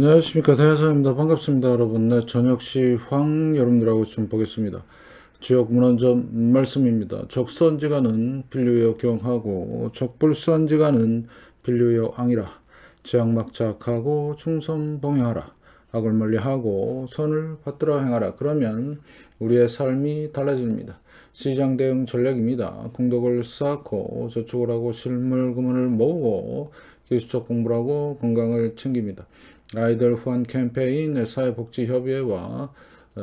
안녕하십니까 대하사입니다. 반갑습니다 여러분. 네, 저녁시 여러분들하고 좀 보겠습니다. 지역 문헌점 말씀입니다. 적선지가는 빌류여 경하고 적불선지가는 빌류여 앙이라. 지악막작하고 충성봉행하라. 악을 멀리하고 선을 받들어 행하라. 그러면 우리의 삶이 달라집니다. 시장 대응 전략입니다. 공덕을 쌓고 저축을 하고 실물금을 모으고 기술적 공부를 하고 건강을 챙깁니다. 아이들 후원 캠페인 사회복지협의회와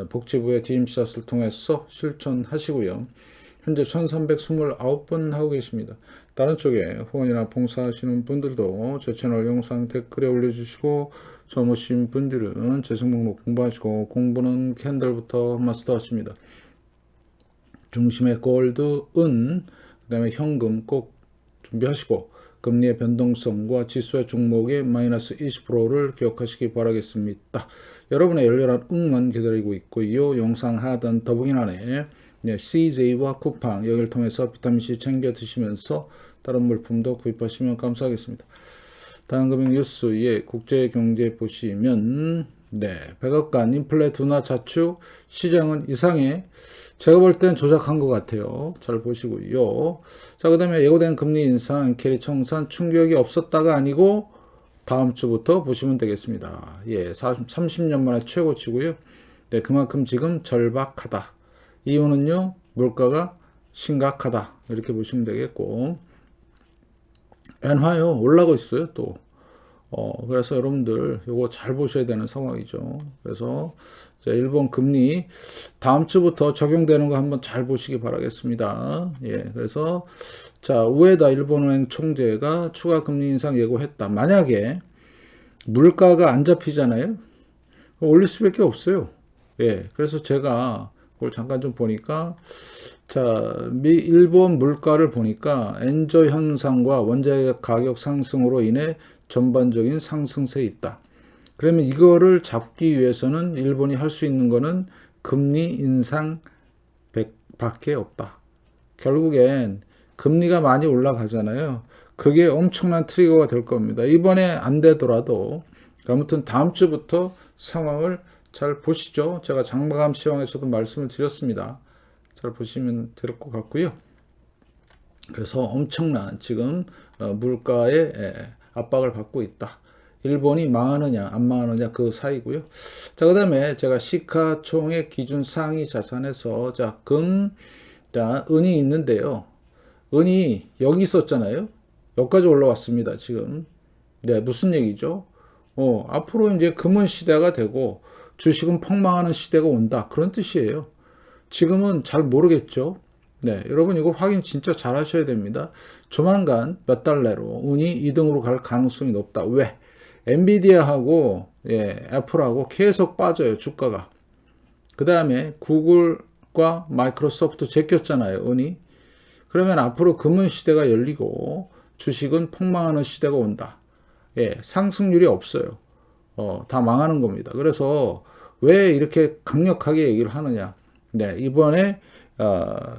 복지부의 DMC샷을 통해서 실천하시고요. 현재 1329분 하고 계십니다. 다른 쪽에 후원이나 봉사하시는 분들도 제 채널 영상 댓글에 올려주시고 젊으신 분들은 재생 목록 공부하시고 공부는 캔들부터 마스터하십니다. 중심에 골드, 은, 그 다음에 현금 꼭 준비하시고 금리의 변동성과 지수의 종목의 마이너스 20%를 기억하시기 바라겠습니다. 여러분의 열렬한 응원 기다리고 있고요. 영상 하단 더보기란에 CJ와 쿠팡 여기를 통해서 비타민C 챙겨 드시면서 다른 물품도 구입하시면 감사하겠습니다. 다음 금융 뉴스의 국제경제 보시면 백악관 인플레 둔화 자축 시장은 이상해. 제가 볼 땐 조작한 것 같아요. 잘 보시고요. 자, 그 다음에 예고된 금리 인상, 캐리 청산 충격이 없었다가 아니고 다음 주부터 보시면 되겠습니다. 30년 만에 최고치고요. 그만큼 지금 절박하다. 이유는요, 물가가 심각하다. 이렇게 보시면 되겠고, 엔화요, 올라가고 있어요, 또. 그래서 여러분들 이거 잘 보셔야 되는 상황이죠. 그래서 일본 금리 다음 주부터 적용되는 거 한번 잘 보시기 바라겠습니다. 그래서 우에다 일본은행 총재가 추가 금리 인상 예고했다. 만약에 물가가 안 잡히잖아요. 올릴 수밖에 없어요. 그래서 제가 그걸 잠깐 좀 보니까 일본 물가를 보니까 엔저 현상과 원자재 가격 상승으로 인해 전반적인 상승세에 있다. 그러면 이거를 잡기 위해서는 일본이 할 수 있는 거는 금리 인상 밖에 없다. 결국엔 금리가 많이 올라가잖아요. 그게 엄청난 트리거가 될 겁니다. 이번에 안 되더라도 아무튼 다음 주부터 상황을 잘 보시죠. 제가 장마감 시황에서도 말씀을 드렸습니다. 잘 보시면 될 것 같고요. 그래서 엄청난 지금 물가의 압박을 받고 있다. 일본이 망하느냐 안 망하느냐 그 사이고요. 그 다음에 제가 시가총액 기준 상위 자산에서 은이 있는데요. 은이 여기 있었잖아요. 여기까지 올라왔습니다. 지금 무슨 얘기죠? 앞으로 이제 금은 시대가 되고 주식은 폭망하는 시대가 온다. 그런 뜻이에요. 지금은 잘 모르겠죠. 여러분 이거 확인 진짜 잘 하셔야 됩니다. 조만간 몇 달 내로 운이 2등으로 갈 가능성이 높다. 왜? 엔비디아하고 애플하고 계속 빠져요. 주가가. 그 다음에 구글과 마이크로소프트 제꼈잖아요. 운이. 그러면 앞으로 금은 시대가 열리고 주식은 폭망하는 시대가 온다. 상승률이 없어요. 다 망하는 겁니다. 그래서 왜 이렇게 강력하게 얘기를 하느냐. 이번에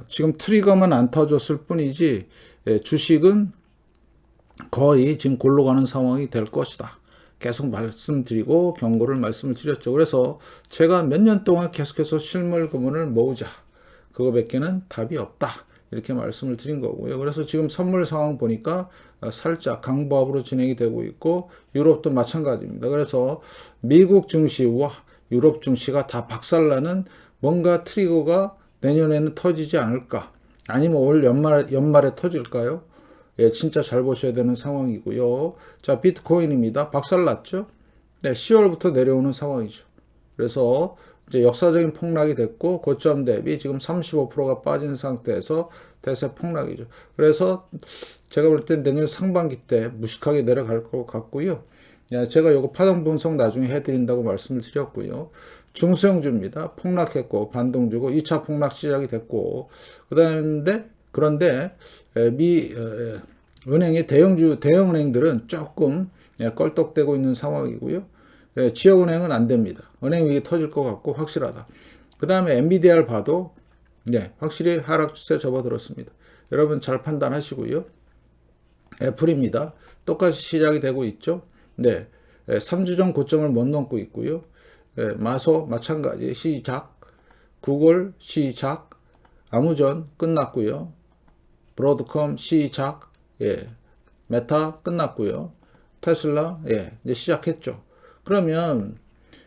지금 트리거만 안 터졌을 뿐이지 주식은 거의 지금 골로 가는 상황이 될 것이다. 계속 말씀드리고 경고를 말씀을 드렸죠. 그래서 제가 몇 년 동안 계속해서 실물 금은을 모으자. 그거밖에는 답이 없다. 이렇게 말씀을 드린 거고요. 그래서 지금 선물 상황 보니까 살짝 강보합으로 진행이 되고 있고 유럽도 마찬가지입니다. 그래서 미국 증시와 유럽 증시가 다 박살나는 뭔가 트리거가 내년에는 터지지 않을까? 아니면 올 연말에 터질까요? 진짜 잘 보셔야 되는 상황이고요. 비트코인입니다. 박살났죠? 10월부터 내려오는 상황이죠. 그래서 이제 역사적인 폭락이 됐고 고점 대비 지금 35%가 빠진 상태에서 대세 폭락이죠. 그래서 제가 볼 때 내년 상반기 때 무식하게 내려갈 것 같고요. 제가 이거 파동 분석 나중에 해드린다고 말씀을 드렸고요. 중소형주입니다. 폭락했고 반동주고 2차 폭락 시작이 됐고 그런데 미 은행의 대형은행들은 조금 껄떡대고 있는 상황이고요. 지역은행은 안 됩니다. 은행 위기 터질 것 같고 확실하다. 그 다음에 엔비디아를 봐도 확실히 하락 추세 접어들었습니다. 여러분 잘 판단하시고요. 애플입니다. 똑같이 시작이 되고 있죠. 3주 전 고점을 못 넘고 있고요. 마소 마찬가지 시작, 구글 시작, 아무존 끝났고요. 브로드컴 시작, 메타 끝났고요. 테슬라 이제 시작했죠. 그러면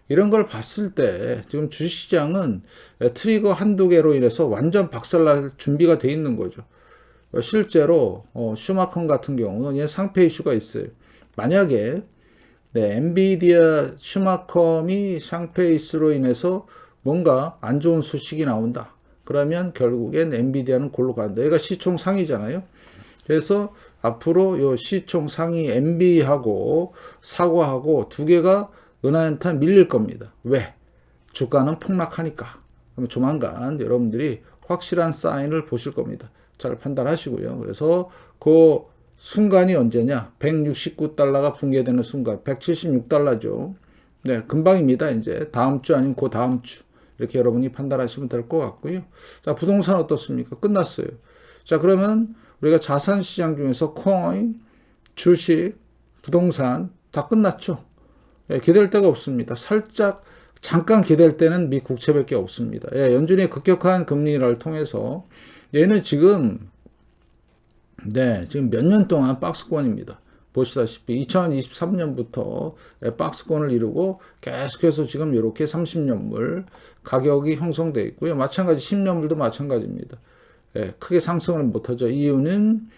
이런 걸 봤을 때 지금 주식시장은 트리거 한두 개로 인해서 완전 박살날 준비가 돼 있는 거죠. 실제로 슈마컨 같은 경우는 얘 상패 이슈가 있어요. 만약에 엔비디아 슈마컴이 상패 이슈로 인해서 뭔가 안 좋은 소식이 나온다. 그러면 결국엔 엔비디아는 골로 간다. 얘가 시총 상위잖아요. 그래서 앞으로 요 시총 상위 엔비하고 사과하고 두 개가 은하연탄 밀릴 겁니다. 왜? 주가는 폭락하니까. 그럼 조만간 여러분들이 확실한 사인을 보실 겁니다. 잘 판단하시고요. 그래서 그 순간이 언제냐? 169달러가 붕괴되는 순간, 176달러죠. 네, 금방입니다. 이제 다음 주 아니면 그 다음 주. 이렇게 여러분이 판단하시면 될 것 같고요. 자, 부동산 어떻습니까? 끝났어요. 자, 그러면 우리가 자산 시장 중에서 코인, 주식, 부동산 다 끝났죠. 기댈 데가 없습니다. 살짝 잠깐 기댈 때는 미 국채밖에 없습니다. 연준의 급격한 금리 인하를 통해서 얘는 지금 지금 몇 년 동안 박스권입니다. 보시다시피 2023년부터 박스권을 이루고 계속해서 지금 이렇게 30년물 가격이 형성되어 있고요. 마찬가지 10년물도 마찬가지입니다. 크게 상승을 못하죠. 이유는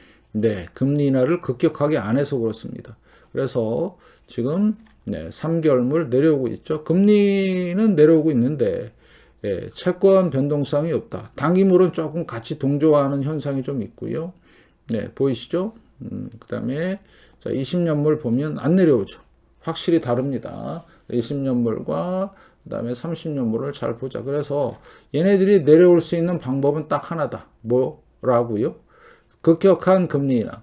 금리 인하를 급격하게 안 해서 그렇습니다. 그래서 지금 3개월물 내려오고 있죠. 금리는 내려오고 있는데 채권 변동성이 없다. 단기물은 조금 같이 동조하는 현상이 좀 있고요. 보이시죠? 그 다음에 20년물 보면 안 내려오죠. 확실히 다릅니다. 20년물과 그 다음에 30년물을 잘 보자. 그래서 얘네들이 내려올 수 있는 방법은 딱 하나다. 뭐라고요? 급격한 금리 인하.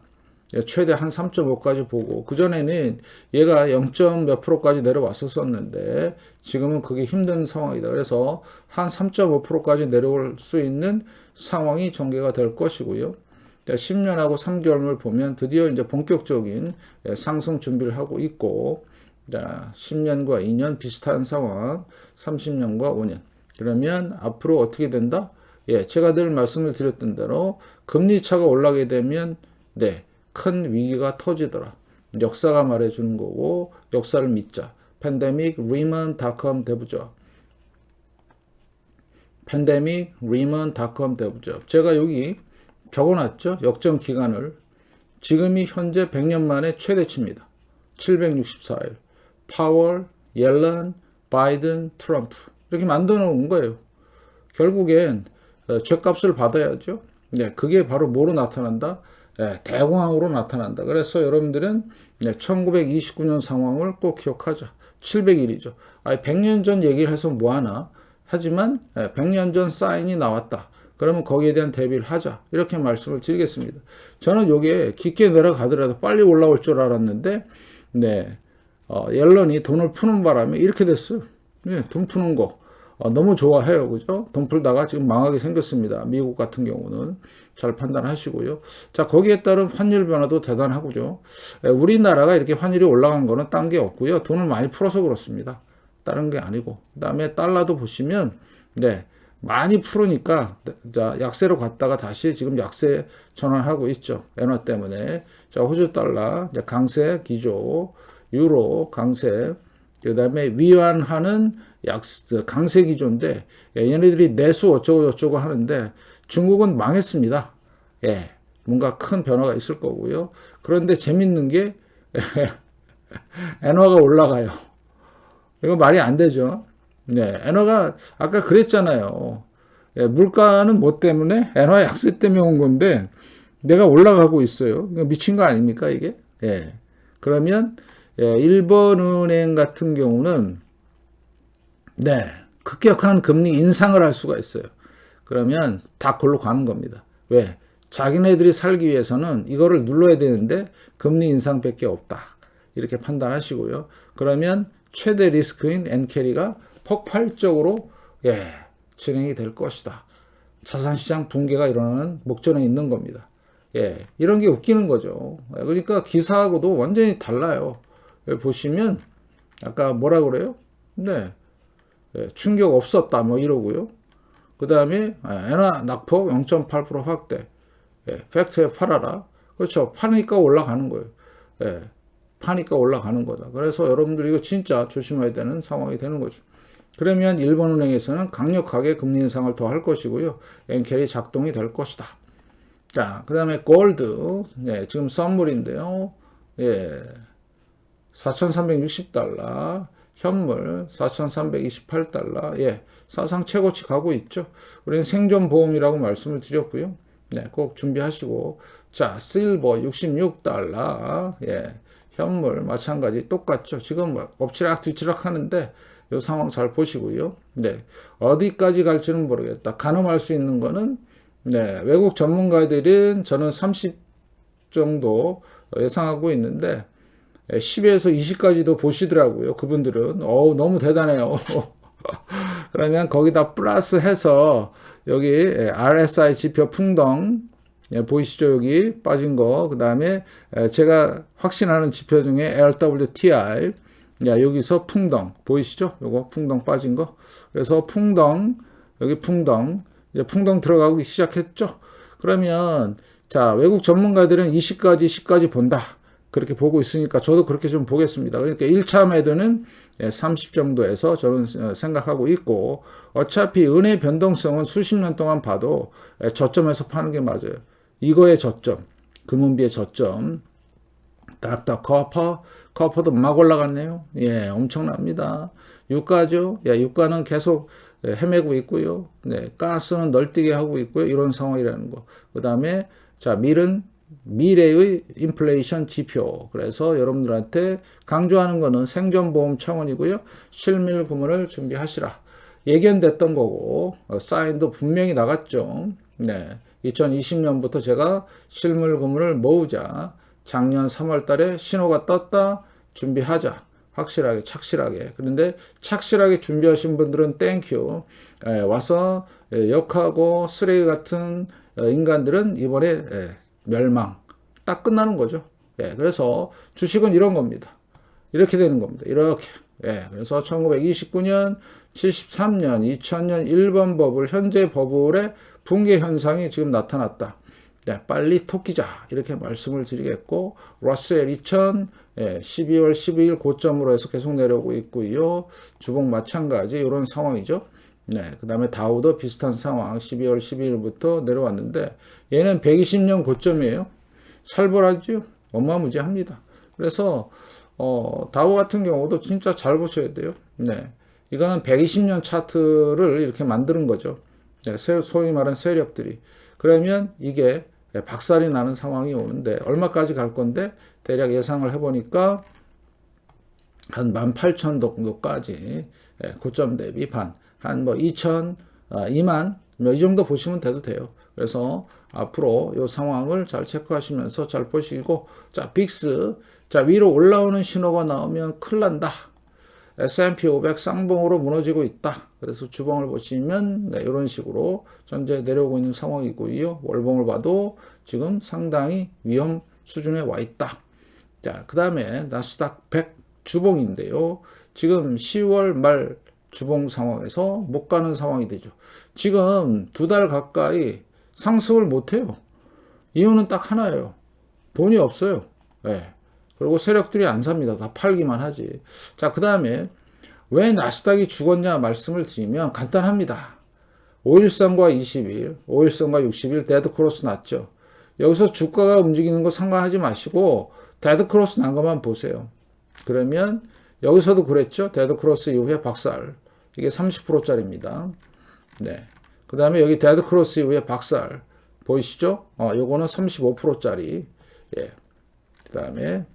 최대 한 3.5까지 보고, 그전에는 얘가 0. 몇 프로까지 내려왔었는데 지금은 그게 힘든 상황이다. 그래서 한 3.5%까지 내려올 수 있는 상황이 전개가 될 것이고요. 10년하고 3개월을 보면 드디어 이제 본격적인 상승 준비를 하고 있고, 10년과 2년 비슷한 상황, 30년과 5년. 그러면 앞으로 어떻게 된다? 제가 늘 말씀을 드렸던 대로 금리 차가 올라가게 되면 큰 위기가 터지더라. 역사가 말해주는 거고, 역사를 믿자. 팬데믹 리먼닷컴 대부접. 팬데믹 리먼닷컴 대부접. 제가 여기 적어놨죠. 역전 기간을. 지금이 현재 100년 만에 최대치입니다. 764일. 파월, 옐런, 바이든, 트럼프. 이렇게 만들어 놓은 거예요. 결국엔 죗값을 받아야죠. 그게 바로 뭐로 나타난다? 대공황으로 나타난다. 그래서 여러분들은 1929년 상황을 꼭 기억하자. 700일이죠. 100년 전 얘기를 해서 뭐하나? 하지만 100년 전 사인이 나왔다. 그러면 거기에 대한 대비를 하자. 이렇게 말씀을 드리겠습니다. 저는 이게 깊게 내려가더라도 빨리 올라올 줄 알았는데 옐런이 돈을 푸는 바람에 이렇게 됐어요. 돈 푸는 거 너무 좋아해요. 그죠? 돈 풀다가 지금 망하게 생겼습니다. 미국 같은 경우는 잘 판단하시고요. 자, 거기에 따른 환율 변화도 대단하고죠. 우리나라가 이렇게 환율이 올라간 거는 딴 게 없고요. 돈을 많이 풀어서 그렇습니다. 다른 게 아니고. 그 다음에 달러도 보시면 많이 풀으니까 약세로 갔다가 다시 지금 약세 전환하고 있죠. 엔화 때문에. 자, 호주 달러 강세 기조, 유로 강세, 그 다음에 위안화는 강세 기조인데 얘네들이 내수 어쩌고 저쩌고 하는데 중국은 망했습니다. 뭔가 큰 변화가 있을 거고요. 그런데 재밌는 게 엔화가 올라가요. 이거 말이 안 되죠. 엔화가 아까 그랬잖아요. 물가는 뭐 때문에? 엔화 약세 때문에 온 건데 내가 올라가고 있어요. 미친 거 아닙니까 이게? 그러면 일본은행 같은 경우는 급격한 금리 인상을 할 수가 있어요. 그러면 다 골로 가는 겁니다. 왜? 자기네들이 살기 위해서는 이거를 눌러야 되는데 금리 인상밖에 없다. 이렇게 판단하시고요. 그러면 최대 리스크인 엔캐리가 폭발적으로 진행이 될 것이다. 자산시장 붕괴가 일어나는 목전에 있는 겁니다. 이런 게 웃기는 거죠. 그러니까 기사하고도 완전히 달라요. 보시면 아까 뭐라 그래요? 네. 예, 충격 없었다 뭐 이러고요. 그 다음에 엔화 낙폭 0.8% 확대. 예, 팩트에 팔아라. 그렇죠. 파니까 올라가는 거예요. 예, 파니까 올라가는 거다. 그래서 여러분들 이거 진짜 조심해야 되는 상황이 되는 거죠. 그러면 일본은행에서는 강력하게 금리 인상을 더 할 것이고요. 엔켈이 작동이 될 것이다. 자, 그 다음에 골드. 예, 지금 선물인데요. 예, 4,360달러. 현물 4,328달러. 예, 사상 최고치 가고 있죠. 우리는 생존보험이라고 말씀을 드렸고요. 네, 꼭 준비하시고. 자, 실버 66달러. 예, 현물 마찬가지 똑같죠. 지금 엎치락 뒤치락 하는데 이 상황 잘 보시고요. 네, 어디까지 갈지는 모르겠다. 가늠할 수 있는 거는 네, 외국 전문가들은 저는 30 정도 예상하고 있는데 10에서 20까지도 보시더라고요. 그분들은 너무 대단해요. 그러면 거기다 플러스 해서 여기 RSI 지표 풍덩 보이시죠? 여기 빠진 거. 그 다음에 제가 확신하는 지표 중에 LWTI 여기서 풍덩 보이시죠? 요거 풍덩 빠진 거. 그래서 풍덩 여기 풍덩 이제 풍덩 들어가기 시작했죠. 그러면 자 외국 전문가들은 20까지 10까지 본다. 그렇게 보고 있으니까 저도 그렇게 좀 보겠습니다. 그러니까 1차 매도는 30 정도에서 저는 생각하고 있고 어차피 은의 변동성은 수십 년 동안 봐도 저점에서 파는 게 맞아요. 이거의 저점, 금은비의 저점. 닥터 커퍼도 막 올라갔네요. 예, 엄청납니다. 유가죠. 예, 유가는 계속 헤매고 있고요. 네, 가스는 널뛰게 하고 있고요. 이런 상황이라는 거. 그 다음에 자 밀은 미래의 인플레이션 지표. 그래서 여러분들한테 강조하는 거는 생존보험 차원이고요. 실밀 구문을 준비하시라. 예견됐던 거고 사인도 분명히 나갔죠. 네, 2020년부터 제가 실물 구문을 모으자. 작년 3월 달에 신호가 떴다. 준비하자. 확실하게 착실하게. 그런데 착실하게 준비하신 분들은 땡큐. 와서 역하고 쓰레기 같은 인간들은 이번에 멸망. 딱 끝나는 거죠. 예, 그래서 주식은 이런 겁니다. 이렇게 되는 겁니다. 이렇게. 예, 그래서 1929년, 73년, 2000년 1번 버블, 현재 버블의 붕괴 현상이 지금 나타났다. 네, 빨리 토끼자. 이렇게 말씀을 드리겠고, 러셀 2000, 12월 12일 고점으로 해서 계속 내려오고 있고요. 주봉 마찬가지, 이런 상황이죠. 네, 그 다음에 다우도 비슷한 상황 12월 12일부터 내려왔는데 얘는 120년 고점이에요. 살벌하죠. 어마무지합니다. 그래서 다우 같은 경우도 진짜 잘 보셔야 돼요. 네, 이거는 120년 차트를 이렇게 만드는 거죠. 네, 소위 말하는 세력들이. 그러면 이게 박살이 나는 상황이 오는데 얼마까지 갈 건데 대략 예상을 해보니까 한 18,000 정도까지 고점 대비 한 뭐 2천, 2만 이 정도 보시면 돼요. 그래서 앞으로 이 상황을 잘 체크하시면서 잘 보시고 자 빅스 자 위로 올라오는 신호가 나오면 큰일 난다. S&P 500 쌍봉으로 무너지고 있다. 그래서 주봉을 보시면 네, 이런 식으로 전체 내려오고 있는 상황이고요. 월봉을 봐도 지금 상당히 위험 수준에 와 있다. 자, 그 다음에 나스닥 100 주봉인데요. 지금 10월 말 주봉 상황에서 못 가는 상황이 되죠. 지금 2달 가까이 상승을 못 해요. 이유는 딱 하나예요. 돈이 없어요. 네. 그리고 세력들이 안 삽니다. 다 팔기만 하지. 자, 그 다음에 왜 나스닥이 죽었냐 말씀을 드리면 간단합니다. 5일선과 20일, 5일선과 60일 데드크로스 났죠. 여기서 주가가 움직이는 거 상관하지 마시고 데드크로스 난 것만 보세요. 그러면 여기서도 그랬죠. 데드크로스 이후에 박살. 이게 30%짜리입니다. 네. 그 다음에 여기 데드크로스 이후에 박살. 보이시죠? 요거는 35%짜리. 예. 그 다음에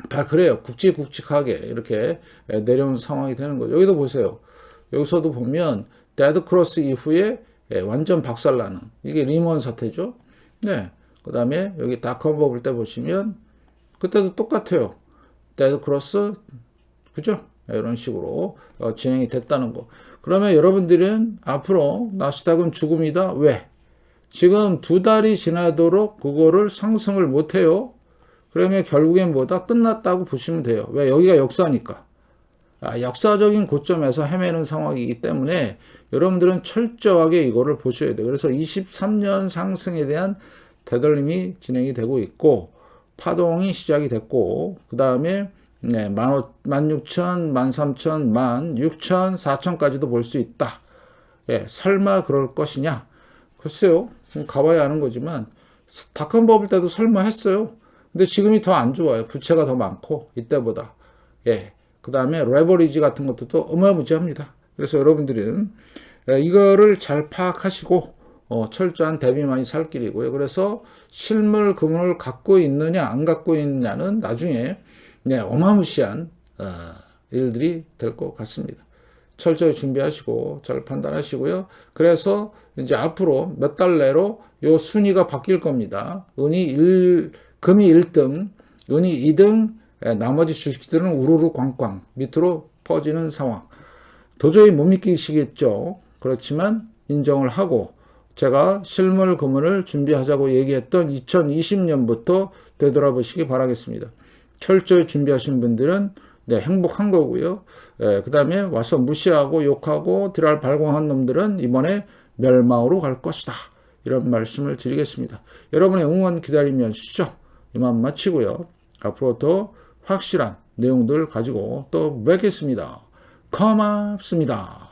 다 그래요. 굵직굵직하게 이렇게 내려오는 상황이 되는 거죠. 여기도 보세요. 여기서도 보면 데드크로스 이후에 완전 박살나는 이게 리먼 사태죠. 네. 그 다음에 여기 닷컴버 볼 때 보시면 그때도 똑같아요. 데드크로스 그죠? 이런 식으로 진행이 됐다는 거. 그러면 여러분들은 앞으로 나스닥은 죽음이다. 왜? 지금 2달이 지나도록 그거를 상승을 못해요. 그러면 결국엔 뭐다? 끝났다고 보시면 돼요. 왜? 여기가 역사니까. 역사적인 고점에서 헤매는 상황이기 때문에 여러분들은 철저하게 이거를 보셔야 돼요. 그래서 23년 상승에 대한 되돌림이 진행이 되고 있고 파동이 시작이 됐고 그 다음에 16,000, 13,000, 16,000, 4,000까지도 볼 수 있다. 예, 설마 그럴 것이냐? 글쎄요. 가봐야 하는 거지만 닷컴 버블 때도 설마 했어요. 근데 지금이 더 안 좋아요. 부채가 더 많고 이때보다. 예. 그 다음에 레버리지 같은 것도 또 어마무지합니다. 그래서 여러분들은 이거를 잘 파악하시고 철저한 대비만이 살 길이고요. 그래서 실물 금을 갖고 있느냐 안 갖고 있느냐는 나중에 어마무시한 일들이 될 것 같습니다. 철저히 준비하시고 잘 판단하시고요. 그래서 이제 앞으로 몇 달 내로 요 순위가 바뀔 겁니다. 금이 1등, 은이 2등, 나머지 주식들은 우르르 꽝꽝 밑으로 퍼지는 상황. 도저히 못 믿기시겠죠. 그렇지만 인정을 하고 제가 실물 금을 준비하자고 얘기했던 2020년부터 되돌아보시기 바라겠습니다. 철저히 준비하신 분들은 행복한 거고요. 그 다음에 와서 무시하고 욕하고 드랄 발광한 놈들은 이번에 멸망으로 갈 것이다. 이런 말씀을 드리겠습니다. 여러분의 응원 기다리면서 이만 마치고요. 앞으로 더 확실한 내용들 가지고 또 뵙겠습니다. 고맙습니다.